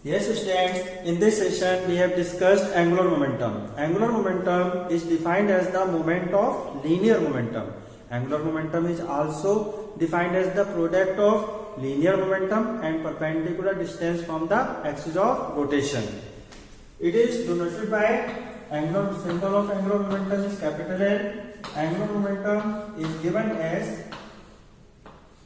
Yes, students, in this session we have discussed angular momentum. Angular momentum is defined as the moment of linear momentum. Angular momentum is also defined as the product of linear momentum and perpendicular distance from the axis of rotation. It is denoted by angular symbol of angular momentum is capital L. Angular momentum is given as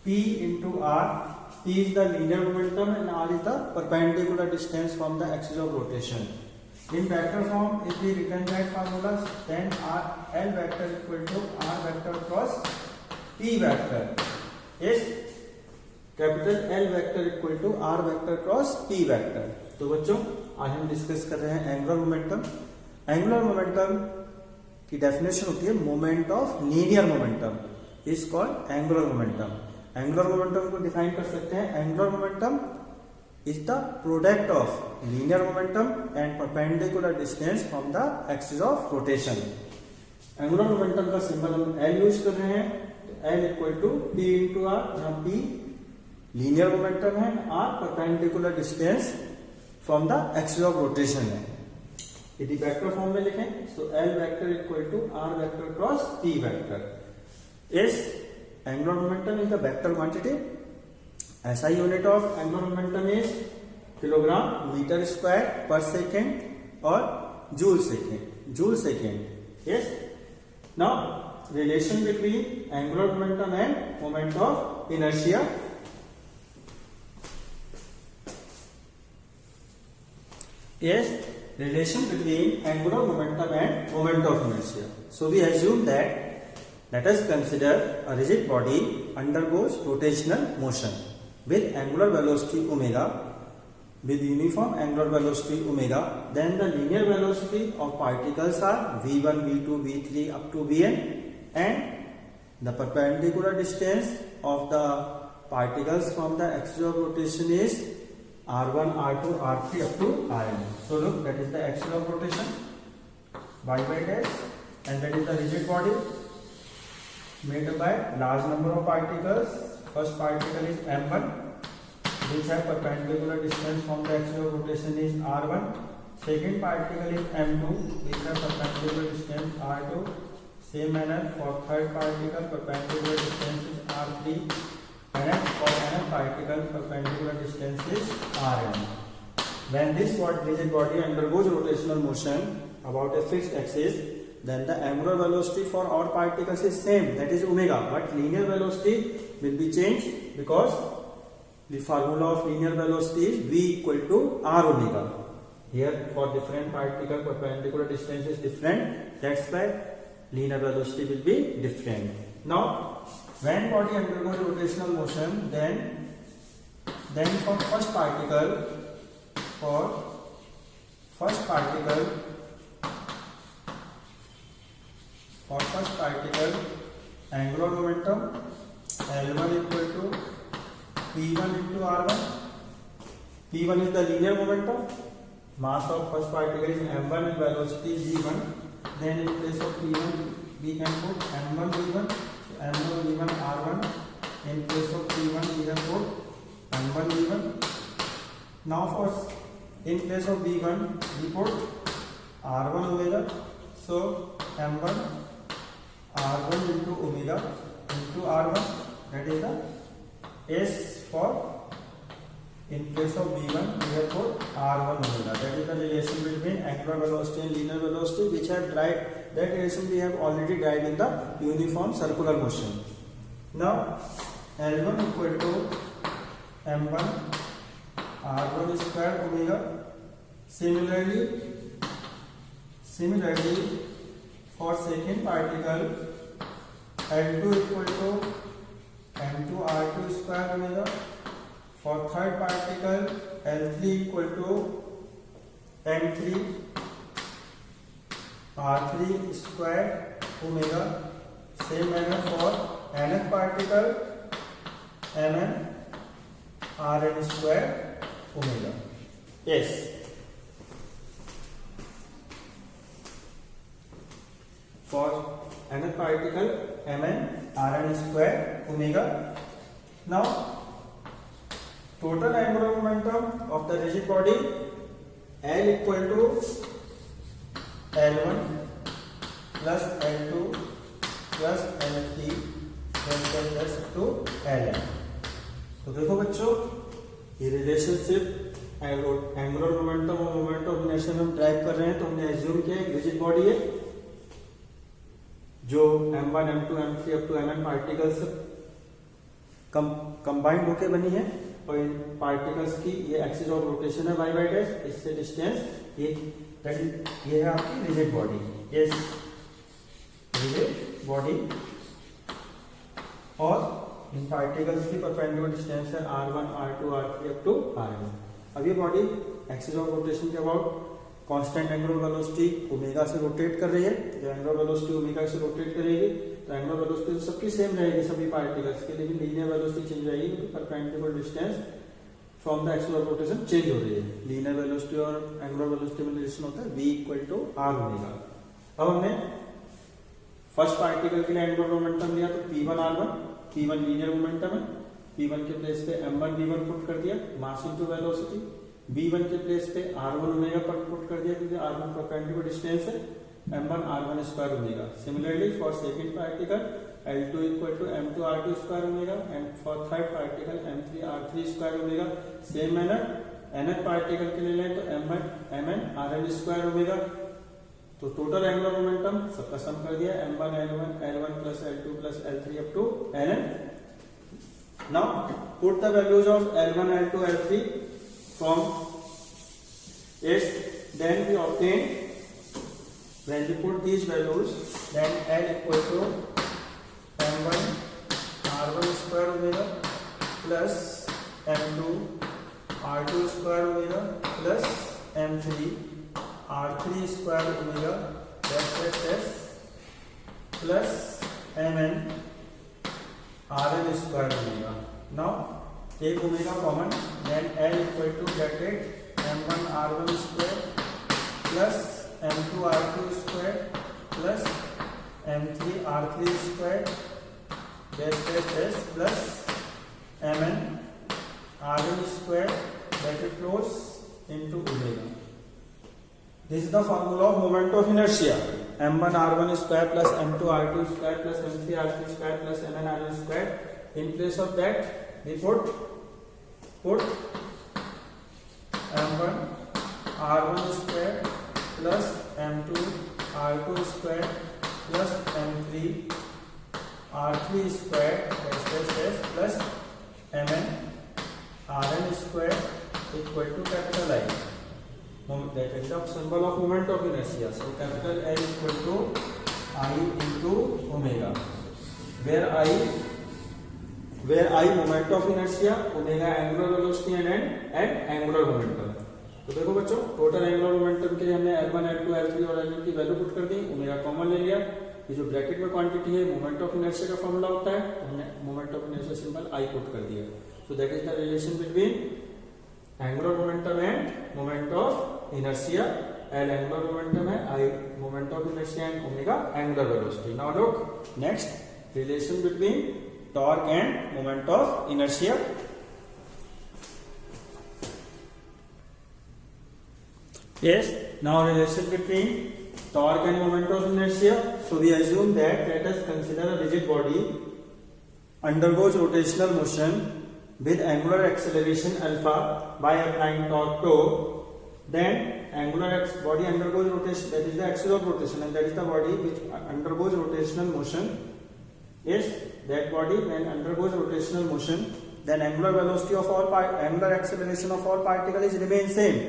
P into R. P is the linear momentum and R is the perpendicular distance from the axis of rotation. In vector form, if we written that formula, then R L vector equal to R vector cross P vector. Yes, capital L vector equal to R vector cross P vector. तो बच्चों आज हम discuss कर रहे हैं angular momentum. Angular momentum की definition होती है moment of linear momentum is called angular momentum. Angular momentum को डिफाइन कर सकते हैं. Angular momentum is the product of linear momentum and perpendicular distance from the axis of rotation. Angular momentum का symbol हम L use कर रहे हैं. L equal to P into R, जहां पी लीनियर मोमेंटम है, R perpendicular distance from the axis of rotation है. यदि vector form में लिखें so L vector equal to R vector cross P vector. इस angular momentum is the vector quantity. SI unit of angular momentum is kilogram meter square per second or joule second. Yes. Now relation between angular momentum and moment of inertia. Yes, relation between angular momentum and moment of inertia. So we assume that let us consider a rigid body undergoes rotational motion with angular velocity omega, with uniform angular velocity omega. Then the linear velocity of particles are v1, v2, v3 up to vn, and the perpendicular distance of the particles from the axis of rotation is r1, r2, r3 up to rn. So look, that is the axis of rotation y by dash, and that is the rigid body made by large number of particles. First particle is m1, which have perpendicular distance from the axis of rotation is r1. Second particle is m2, which have perpendicular distance r2. Same manner for third particle, perpendicular distance is r3, and for nth particle, perpendicular distance is rn. When this rigid body undergoes rotational motion about a fixed axis, then the angular velocity for all particles is same, that is omega, but linear velocity will be changed because the formula of linear velocity is v equal to r omega. Here for different particle perpendicular distance is different, that's why linear velocity will be different. Now when body undergoes rotational motion, then for first particle angular momentum L1 equal to P1 into R1. P1 is the linear momentum. Mass of first particle is m1 and velocity is v1. Then in place of P1 we can put m1 v1. So m1 v1 R1. In place of P1 we can put m1 v1. Now in place of v1 we put R1 omega. So m1 R1 into omega into R1, that is the S for in place of V1 we have put R1 omega. That is the relation between angular velocity and linear velocity, which have derived, that relation we have already derived in the uniform circular motion. Now L1 equal to M1 R1 square omega. Similarly for second particle L2 equal to M2 R2 square omega. For third particle L3 equal to M3 R3 square omega. Same manner for nth particle Mn Rn square omega. Yes. For nth particle Mn Rn square omega. Now total angular momentum of the rigid body, L equal to L1 plus L2 plus L3 plus to Ln। तो देखो बच्चों, ये relationship angular momentum और moment of inertia में हम drive कर रहे हैं। तो हमने एज्यूम किया एक रिजिड बॉडी है जो m1 m2 m3 up to mn particles combined होके बनी है, और इन पार्टिकल्स की ये एक्सिस ऑफ रोटेशन है y डैश, इससे डिस्टेंस ये है आपकी रिजिड बॉडी। ये रिजिड बॉडी और इन पार्टिकल्स की परपेंडिकुलर डिस्टेंस है r1 r2 r3 up to rn। अब ये बॉडी एक्सिस ऑफ रोटेशन के about constant angular velocity omega से रोटेट कर रही है। जो एंगुलर वेलोसिटी ओमेगा से रोटेट करेगी तो एंगुलर वेलोसिटी तो सबकी सेम रहेगी सभी पार्टिकल्स की, लेकिन लीनियर वेलोसिटी चेंज रहेगी क्योंकि perpendicular distance from the axis of rotation change हो रही है। लीनियर वेलोसिटी और एंगुलर वेलोसिटी में रिलेशन होता है v equal to r omega. अब हमने फर्स्ट पार्टिकल के लिए एंगुलर मोमेंटम लिया तो p1 r1, p1 linear momentum है, p1 के प्लेस पे m1 v1 पुट कर दिया, मास इनटू वेलोसिटी। v1 के प्लेस पे r1 ओमेगा पर पुट कर दिया क्योंकि r1 परपेंडिकुलर डिस्टेंस है, m1 r1 square omega. Similarly for second particle L2 equal to m2 r2 square omega, and for third particle m3 r3 square omega. Same manner nth particle के लिए लें तो mn rn square omega. तो total angular momentum सबका sum कर दिया, m1 l1 plus l2 plus l3 up to ln। Now put the values of l1 l2 l3 from it, then we obtain, when we put these values, then l equal to m1 r1 square omega plus m2 r2 square omega plus m3 r3 square omega dash plus mn rn square omega। Now take omega common, then l equal to bracket m1 r1 square plus m2 r2 square plus m3 r3 square dash plus mn rn square bracket close into omega। This is the formula of moment of inertia, m1 r1 square plus m2 r2 square plus m3 r3 square plus mn rn square। In place of that we put m1 r1 square plus m2 r2 square plus m3 r3 square plus mn rn square equal to capital I। That is the symbol of moment of inertia। So capital L equal to I into omega, where I moment of inertia, omega angular velocity and angular momentum। तो देखो बच्चों, total angular momentum के लिए हमने L1 L2 L3 और Ln की value put कर दी, omega common ले लिया। ये जो ब्रैकेट में क्वांटिटी है मोमेंट ऑफ इनर्शिया का फॉर्मूला होता है, तो हमने moment of inertia symbol I put कर दिया। So that is the relation between angular momentum end moment of inertia. L angular momentum है, I moment of inertia and omega angular velocity. Now look next relation between torque end moment of inertia. Yes, now relation between torque and moment of inertia. So we assume that let us consider a rigid body undergoes rotational motion with angular acceleration alpha by applying torque tau. Then body undergoes rotation, that is the axis of rotation, and that is the body which undergoes rotational motion. Yes, that body when undergoes rotational motion, then angular velocity of all angular acceleration of all particles remains same.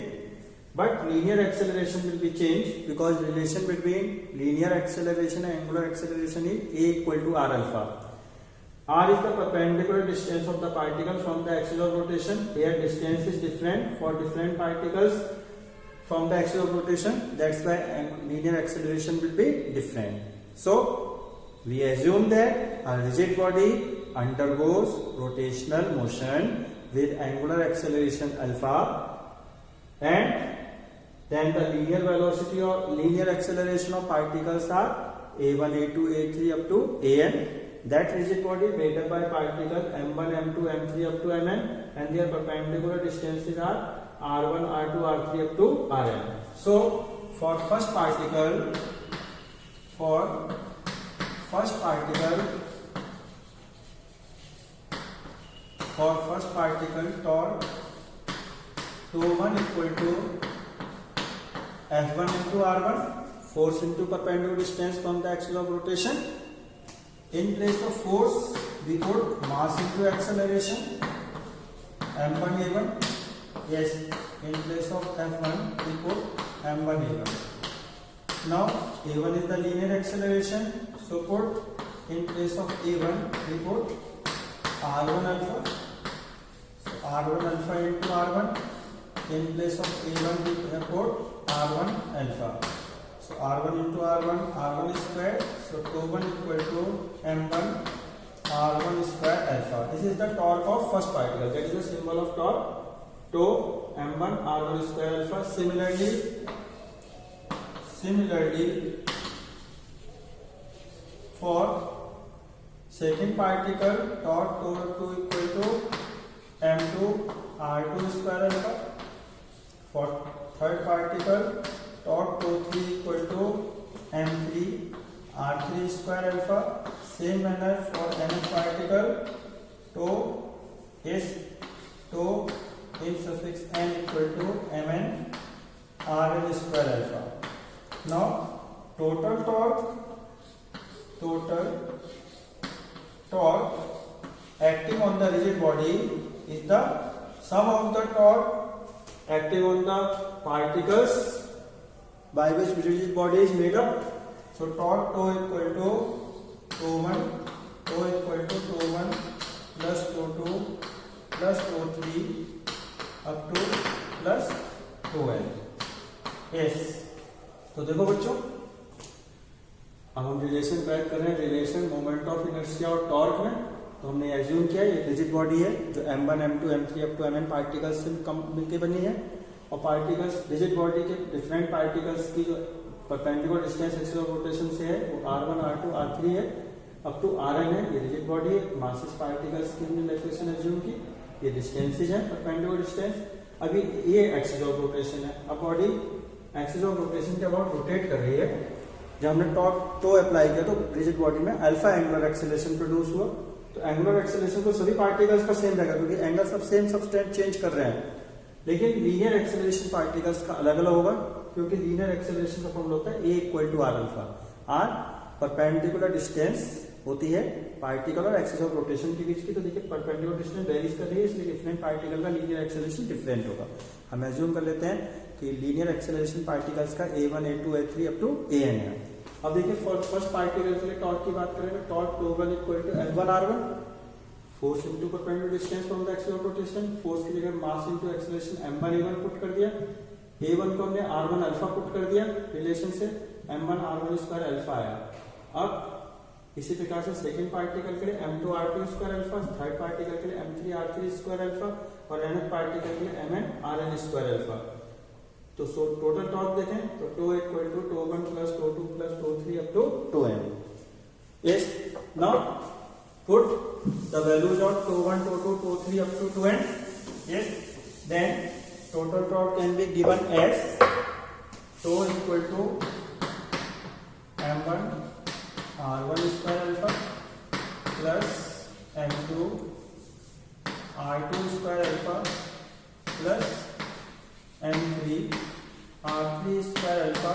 But linear acceleration will be changed because relation between linear acceleration and angular acceleration is A equal to R alpha. R is the perpendicular distance of the particle from the axis of rotation. Their distance is different for different particles from the axis of rotation. That's why linear acceleration will be different. So we assume that a rigid body undergoes rotational motion with angular acceleration alpha, and then the linear velocity or linear acceleration of particles are a1, a2, a3 up to an. That rigid body made up by particle m1, m2, m3 up to mn and their perpendicular distances are r1, r2, r3 up to rn. So for first particle torque τ1 equal to F1 into R1, force into perpendicular distance from the axis of rotation. In place of force, we put mass into acceleration, m1 a1. Yes, in place of F1, we put m1 a1. Now a1 is the linear acceleration, so put in place of a1, we put r1 alpha. So r1 alpha into r1. In place of a1, we put r1 alpha. So r1 into r1 is square. So τ1 equal to m1 r1 square alpha. This is the torque of first particle. That is the symbol of torque. τ m1 r1 square alpha. Similarly, for second particle, torque τ2 equal to m2 r2 square alpha. For third particle, torque τ3 equal to m3 r3 square alpha. Same manner for nth particle, τ in suffix n equal to mn rn square alpha. Now total torque acting on the rigid body is the sum of the torque acting on the particles by which rigid body is made up. So torque τ equal to τ1 plus τ2 plus τ3 up to plus τn. Yes. तो देखो बच्चों, अब हम relation back कर रहे हैं relation moment of inertia और torque में. तो हमने एज्यूम किया ये रिजिड बॉडी है जो m1, m2, m3 up to mn particles से मिलकर बनी है, और पार्टिकल्स रिजिड बॉडी के डिफरेंट पार्टिकल्स की जो perpendicular distance axis of rotation से है वो r1, r2, r3 है अप टू rn है. ये रिजिड बॉडी है. मासेस पार्टिकल्स की हमने लोकेशन एज्यूम की. ये डिस्टेंसेज है परपेंडिकुलर डिस्टेंस. अभी ये एक्सिस ऑफ रोटेशन है. अब बॉडी एक्सिस ऑफ रोटेशन के अबाउट रोटेट कर रही है. जब हमने टॉर्क टो अप्लाई किया तो रिजिड बॉडी में अल्फा एंगुलर एक्सेलरेशन प्रोड्यूस हुआ. तो एंगुलर एक्सेलरेशन तो सभी पार्टिकल्स का सेम रहेगा क्योंकि एंगल सब सेम सबस्टेंस चेंज कर रहे हैं. लेकिन लीनियर एक्सेलरेशन पार्टिकल्स का अलग अलग होगा क्योंकि लीनियर एक्सेलरेशन का फॉर्मूला होता है a equal to r alpha. R perpendicular distance होती है पार्टिकल और एक्सिस ऑफ रोटेशन के बीच की. तो देखिए परपेंडिकुलर डिस्टेंस वेरीज कर रही है, इसलिए डिफरेंट पार्टिकल का लीनियर एक्सेलरेशन डिफरेंट होगा. हम एज्यूम कर लेते हैं कि लीनियर एक्सेलरेशन पार्टिकल्स का a1, a2, a3 up to an है. अब देखिए फर्स्ट पार्टिकल के लिए टॉर्क की बात करेंगे. Torque τ1 equal to F1 R1, force into perpendicular distance from the axis of rotation. Force की जगह mass into acceleration m1 a1 put कर दिया. a1 को हमने r1 अल्फा पुट कर दिया रिलेशन से, m1 r1 स्क्वायर अल्फा आया. अब इसी प्रकार से सेकंड पार्टिकल के लिए m2 r2 square alpha, third particle के लिए m3 r3 स्क्वायर अल्फा और nth पार्टिकल के लिए mn rn स्क्वायर अल्फा. तो टोटल टॉर्क देखें तो τ equal to τ1 plus τ2 plus τ3 up to τn. Yes. Now put the values of τ1, τ2, τ3 up to τn. Yes. Then total torque can be given as τ equal to m1 r1 square alpha plus m2 r2 square alpha plus m3 r3 square alpha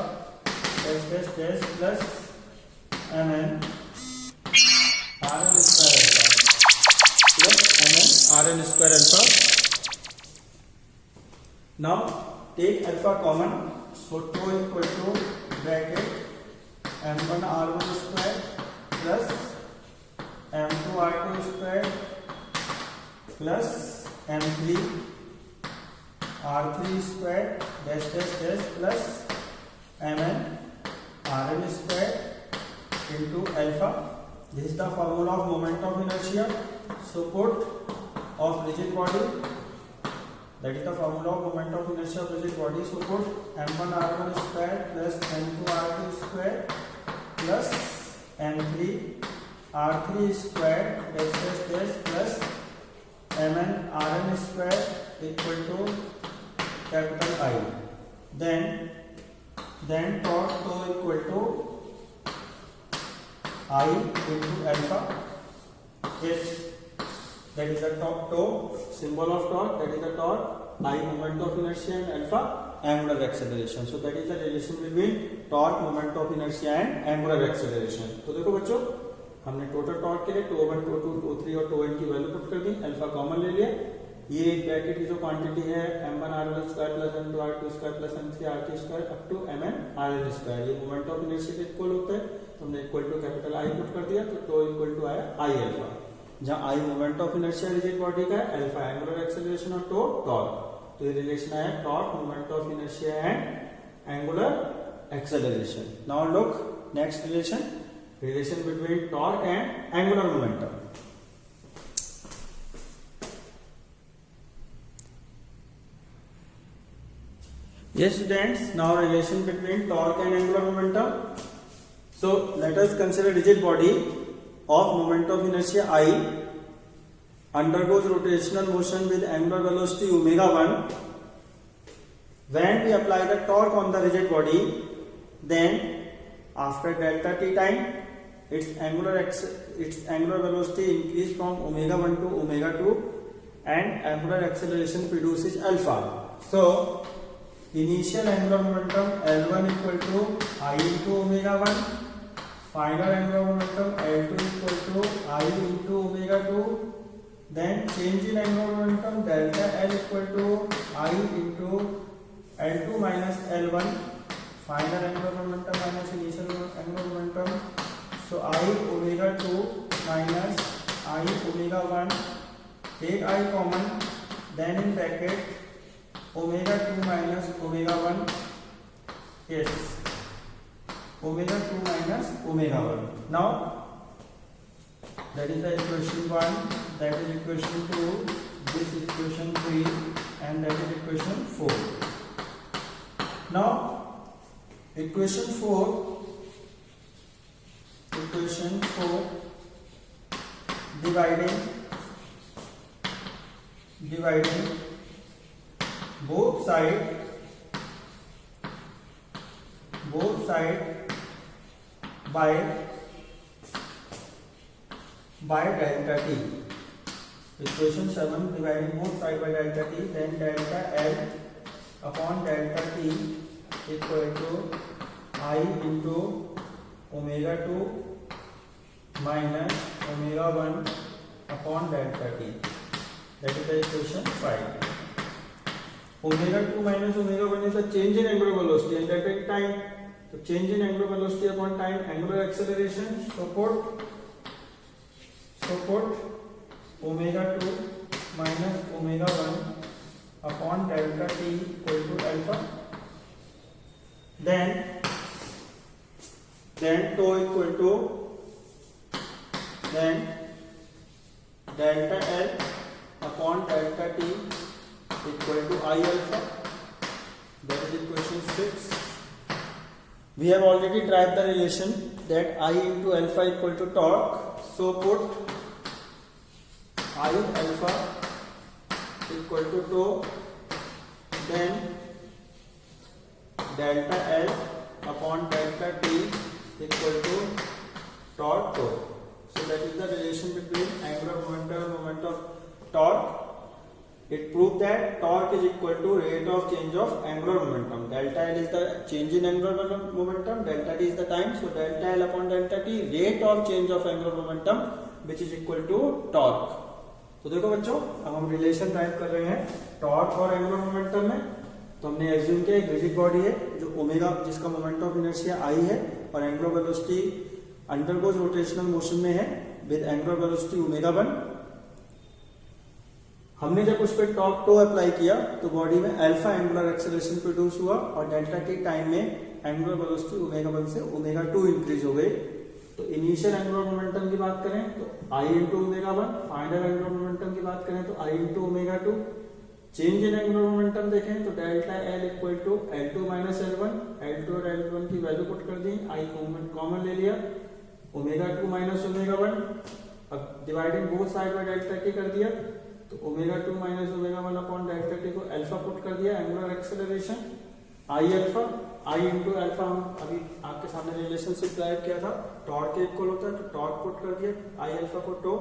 dash plus mn rn square alpha plus mn rn square alpha. Now take alpha common, so τ equal to bracket m1 r1 square plus m2 r2 square plus m3 r3 square dash plus mn rn square into alpha. This is the formula of moment of inertia. Support of rigid body, that is the formula of moment of inertia of rigid body. Support m1 r1 square plus m2 r2 square plus m3 r3 square dash plus mn rn square equal to capital I. Then torque tau equal to I into alpha. Yes, that is the tau, symbol of torque, that is the torque, I moment of inertia and alpha angular acceleration. So that is the relation between torque, moment of inertia and angular acceleration. तो देखो बच्चों, हमने total torque के लिए to 1, to 2, to 3 और to n की value put कर दी, alpha common ले लिया। ये ब्रैकेट की जो क्वांटिटी है m1 r1 square plus m2 r2 square plus m3 r3 square up to mn rn square, ये मोमेंट ऑफ इनर्शिया के इक्वल होता है। तो हमने equal to capital I put कर दिया, तो टो इक्वल टू आया I अल्फा, जहां I moment of inertia rigid body का है, अल्फा एंगुलर एक्सेलरेशन और टो टॉर्क। तो ये रिलेशन आया torque, moment of inertia and angular acceleration. Now look next relation between torque and angular momentum. Yes students, now relation between torque and angular momentum. So let us consider rigid body of moment of inertia I undergoes rotational motion with angular velocity omega 1. When we apply the torque on the rigid body, then after delta t time, its angular velocity increase from omega 1 to omega 2 and angular acceleration produces alpha. So initial angular momentum L1 equal to I into omega 1, final angular momentum L2 equal to I into omega 2, then change in angular momentum delta L equal to I into L2 minus L1, final angular momentum minus initial angular momentum. So I omega 2 minus I omega 1, take I common, then in bracket omega 2 minus omega 1, yes, omega 2 minus omega 1. Now that is the equation 1, that is equation 2, this is equation 3 and that is equation 4. Now equation 4 dividing both side by delta t. Equation 7 dividing both side by delta t, then delta L upon delta t equal to I into omega 2 minus omega 1 upon delta t. That is the equation 5. Omega 2 minus omega 1 is the change in angular velocity and that is time. So change in angular velocity upon time, angular acceleration. So put omega 2 minus omega 1 upon delta t equal to alpha. Then tau equal to delta L upon delta t equal to I alpha. That is equation 6. We have already derived the relation that I into alpha equal to torque. So put I alpha equal to tau, then delta L upon delta t equal to torque tau. So that is the relation between angular momentum and moment of torque. It proved that torque is equal to rate of change of angular momentum. Delta L is the change in angular momentum, delta t is the time. So delta L upon delta t, rate of change of angular momentum, which is equal to torque. तो देखो बच्चों, अब हम relation type कर रहे हैं torque और angular momentum में। तो हमने एज्यूम किया एक रिजिड बॉडी है जो ओमेगा, जिसका मोमेंट ऑफ इनर्शिया आई है और angular velocity undergoes rotational motion में है विद एंगुलर वेलोसिटी ओमेगा 1। हमने जब उस पर टॉर्क टो अप्लाई किया तो बॉडी में अल्फा एंगुलर एक्सेलरेशन प्रोड्यूस हुआ और डेल्टा टी टाइम में एंगुलर वेलोसिटी ओमेगा 1 से ओमेगा 2 इंक्रीज हो गई। तो इनिशियल एंगुलर मोमेंटम की बात करें तो I into omega 1, final angular momentum की बात करें तो I into omega 2। Change in angular momentum देखें तो delta L equal to L2 minus L1, L2 और L1 की वैल्यू पुट कर दी, आई कॉमन ले लिया, ओमेगा 2 माइनस ओमेगा 1। अब dividing both side by delta T कर दिया तो omega 2 minus omega 1 upon delta T को अल्फा पुट कर दिया, एंगुलर एक्सेलरेशन आई अल्फा, आई इंटू अल्फा हम अभी आपके सामने रिलेशनशिप ड्राइव किया था, टॉर्क के इक्वल होता है, तो टॉर्क पुट कर दिया, आई अल्फा को टो,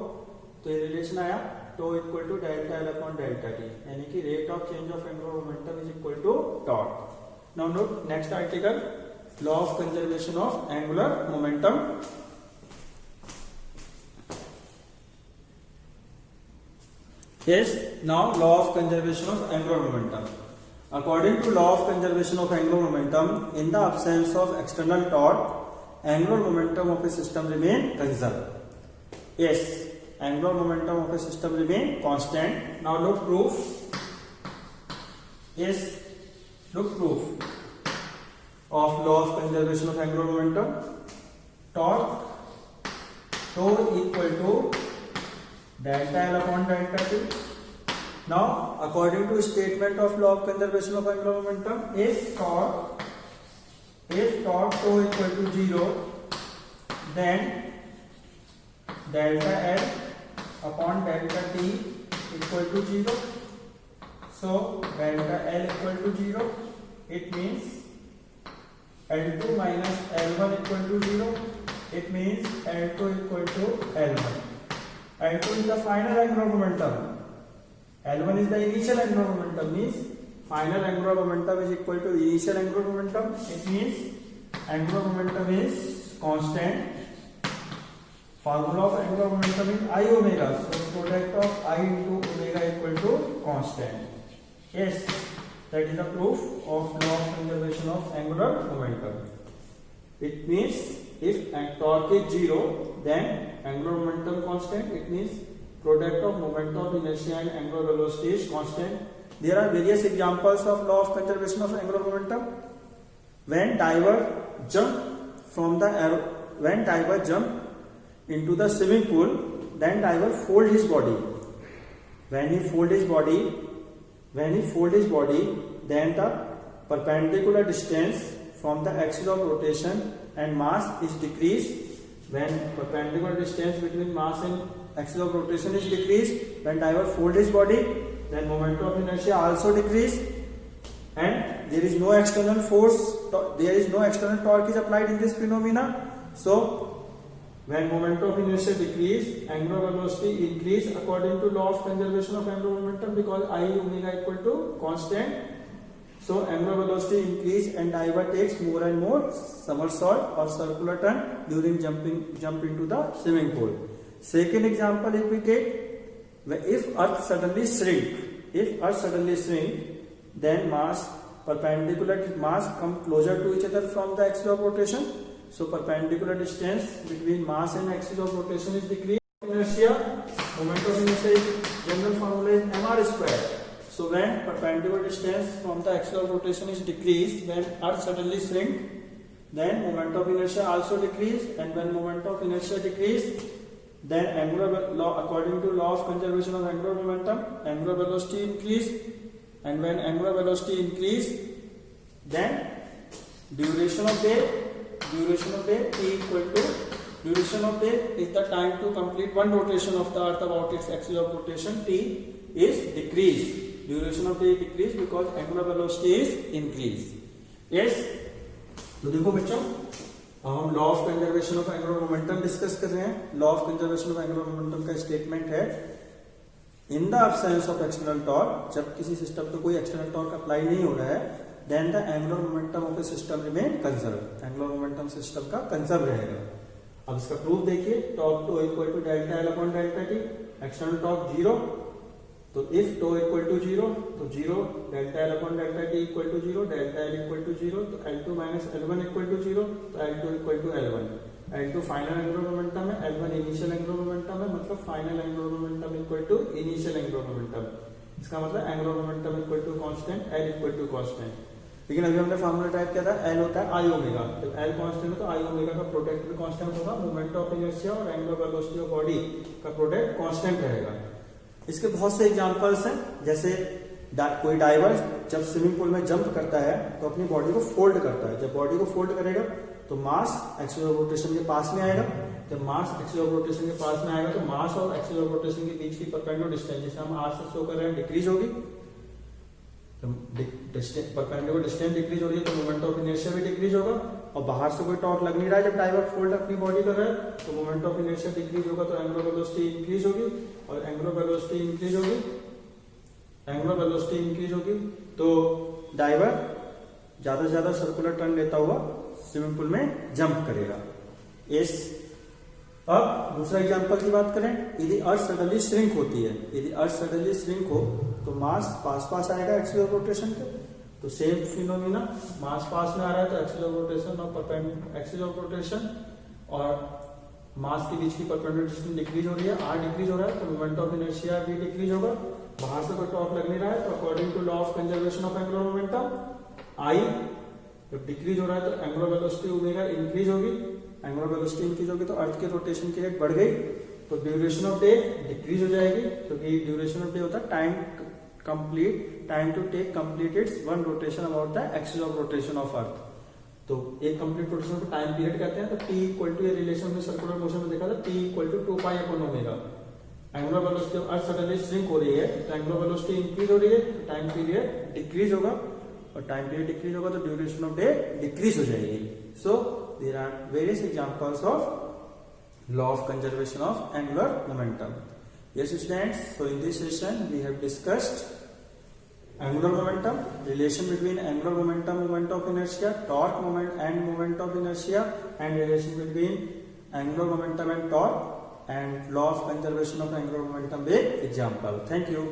तो ये रिलेशन आया tau equal to delta L upon delta t, यानी कि rate of change of angular momentum is equal to torque. Now note next article, law of conservation of angular momentum. Yes, now law of conservation of angular momentum. According to law of conservation of angular momentum, in the absence of external torque, angular momentum of a system remain conserved. Yes, angular momentum of a system remain constant. Now look proof. Yes, look proof of law of conservation of angular momentum. Torque tau equal to delta L upon delta T. Now, according to statement of law of conservation of angular momentum, if torque tau equal to 0, then delta L upon delta T equal to 0. So, delta L equal to 0, it means L2 minus L1 equal to 0. It means L2 equal to L1. L2 is the final angular momentum. L1 is the initial angular momentum. Means final angular momentum is equal to initial angular momentum. It means angular momentum is constant. Formula of angular momentum is I omega. So product of I into omega equal to constant. Yes, that is the proof of law of conservation of angular momentum. It means if torque is 0, then angular momentum constant. It means product of moment of inertia and angular velocity is constant. There are various examples of law of conservation of angular momentum. When diver jump into the swimming pool, then diver fold his body. When he fold his body, then the perpendicular distance from the axis of rotation and mass is decreased. When perpendicular distance between mass and axis of rotation is decreased, when diver fold his body, then moment of inertia also decrease, and there is no external force, there is no external torque is applied in this phenomena. So when moment of inertia decrease, angular velocity increase according to law of conservation of angular momentum, because I omega equal to constant. So angular velocity increase and diver takes more and more somersault or circular turn during jump into the swimming pool. Second example, if we take, if earth suddenly shrink, then perpendicular mass come closer to each other from the axis of rotation. So perpendicular distance between mass and axis of rotation is decreased. Inertia, moment of inertia, general formula is mr square. So when perpendicular distance from the axis of rotation is decreased, when earth suddenly shrink, then moment of inertia also decrease, and when moment of inertia decrease, then according to law of conservation of angular momentum, angular velocity increase, and when angular velocity increase, then duration of day T equal to duration of day is the time to complete one rotation of the earth about its axis of rotation. T is decreased. Duration of day decrease because angular velocity is increased. Yes. तो देखो बच्चों, हम law of conservation of angular momentum discuss कर रहे हैं। Law of conservation of angular momentum का statement है, in the absence of external torque, जब किसी सिस्टम पे कोई एक्सटर्नल टॉर्क अप्लाई नहीं हो रहा है, then the angular momentum of a system remain conserve. Angular momentum system का कंजर्व रहेगा। अब इसका प्रूफ देखिए, torque to equal to delta L upon delta t, external torque 0, तो इफ टो इक्वल टू 0, तो 0 delta L upon delta t equal to 0, delta L equal to 0, तो L2 minus L1 equal to 0, तो L2 equal to L1। L2 final angular momentum है, L1 initial angular momentum है, मतलब final angular momentum equal to initial angular momentum. इसका मतलब angular momentum equal to constant, L equal to constant. लेकिन अभी हमने formula type किया था, L होता है आई ओमेगा, तो L कांस्टेंट है तो आई ओमेगा का प्रोडक्ट भी कांस्टेंट होगा, मोमेंट ऑफ इनर्शिया और एंगुलर वेलोसिटी ऑफ बॉडी का प्रोडक्ट कांस्टेंट रहेगा। इसके बहुत से एग्जांपल्स हैं, जैसे कोई डाइवर जब स्विमिंग पूल में जंप करता है तो अपनी बॉडी को फोल्ड करता है। जब बॉडी को फोल्ड करेगा तो मास एक्सिस ऑफ रोटेशन के पास में आएगा, तो मास एक्सिस ऑफ रोटेशन के पास में आएगा, तो मास और एक्सिस ऑफ रोटेशन के बीच की परपेंडिकुलर डिस्टेंस, जिसे हम आर से शो कर रहे हैं, डिक्रीज होगी। तो परपेंडिकुलर डिस्टेंस डिक्रीज हो रही है तो मोमेंट ऑफ इनर्शिया भी डिक्रीज होगा, और बाहर से कोई टॉर्क लग नहीं रहा है जब डाइवर फोल्ड अपनी बॉडी कर रहा है, तो मोमेंट ऑफ इनर्शिया डिक्रीज होगा, तो एंगुलर वेलोसिटी इंक्रीज होगी, और एंगुलर वेलोसिटी इंक्रीज होगी, एंगुलर वेलोसिटी इंक्रीज होगी, तो डाइवर ज्यादा से ज्यादा सर्कुलर टर्न लेता हुआ स्विमिंग पूल में जंप करेगा। इस अब दूसरा एग्जांपल की बात करें, यदि अर्थ सडनली श्रिंक होती है, यदि अर्थ सडनली श्रिंक हो तो मास पास आएगा एक्सिस ऑफ रोटेशन के, तो सेम फिनोमिना, मास पास में आ रहा है तो एक्सिस ऑफ रोटेशन और एक्सिस ऑफ रोटेशन और मास के बीच की परपेंडिकुलर डिस्टेंस डिक्रीज हो रही है, आर डिक्रीज हो रहा है, तो मोमेंट ऑफ इनर्शिया भी डिक्रीज होगा, बाहर से कोई टॉर्क लग नहीं रहा है, तो according to law of conservation of angular momentum, I जब डिक्रीज हो रहा है तो एंगुलर वेलोसिटी ओमेगा इंक्रीज होगी, एंगुलर वेलोसिटी इंक्रीज होगी तो अर्थ के रोटेशन की रेट बढ़ गई, तो ड्यूरेशन ऑफ डे डिक्रीज हो जाएगी, क्योंकि ड्यूरेशन ऑफ डे होता है time to take complete its one rotation about the axis of rotation of earth. तो एक कंप्लीट रोटेशन को टाइम पीरियड कहते हैं, तो टी इक्वल टू, ये रिलेशन में सर्कुलर मोशन में देखा था, t equal to 2 pi upon omega. Angular velocity earth suddenly shrink हो रही है तो एंगुलर वेलोसिटी इंक्रीज हो रही है, तो टाइम पीरियड डिक्रीज होगा, और टाइम पीरियड डिक्रीज होगा तो ड्यूरेशन ऑफ डे डिक्रीज हो जाएगी। So there are various examples of law of conservation of angular momentum. Yes students, so in this session we have discussed angular momentum, relation between angular momentum, moment of inertia, torque moment and moment of inertia, and relation between angular momentum and torque, and law of conservation of angular momentum with example. Thank you.